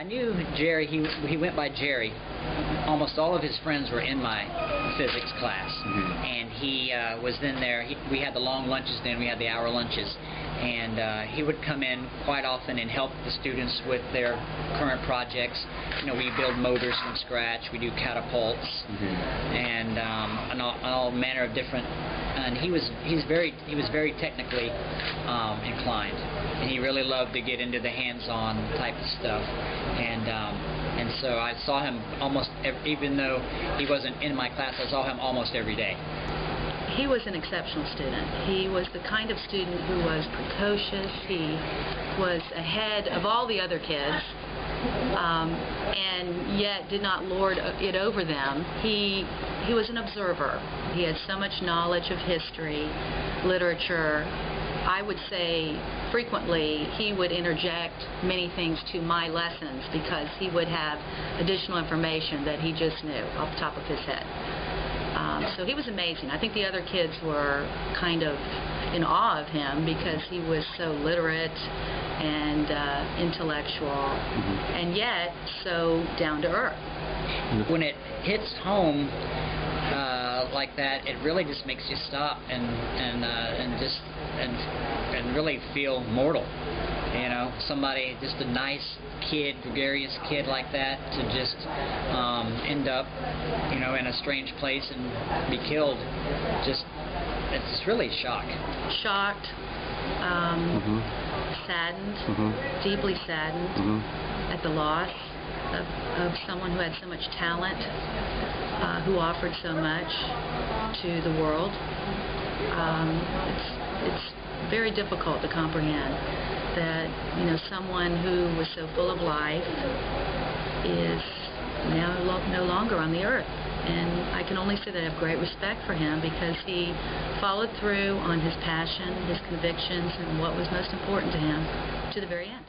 I knew Jerry. He went by Jerry. Almost all of his friends were in my physics class, and he was in there. We had the long lunches then. We had the hour lunches, and he would come in quite often and help the students with their current projects. You know, we build motors from scratch. We do catapults, and all manner of different. And he was very technically inclined, and he really loved to get into the hands-on type of stuff. And so I saw him almost even though he wasn't in my class, I saw him almost every day. He was an exceptional student. He was the kind of student who was precocious. He was ahead of all the other kids, and yet did not lord it over them. He was an observer. He had so much knowledge of history, literature. I would say frequently he would interject many things to my lessons because he would have additional information that he just knew off the top of his head. So he was amazing. I think the other kids were kind of in awe of him because he was so literate and intellectual, and yet so down to earth. When it hits home like that, it really just makes you stop and really feel mortal. You know, somebody, just a nice kid, gregarious kid like that, to just end up, you know, in a strange place and be killed. It's really a shock. Shocked, saddened, deeply saddened at the loss of someone who had so much talent, who offered so much to the world. It's very difficult to comprehend that, you know, someone who was so full of life is now no longer on the earth. And I can only say that I have great respect for him because he followed through on his passion, his convictions, and what was most important to him to the very end.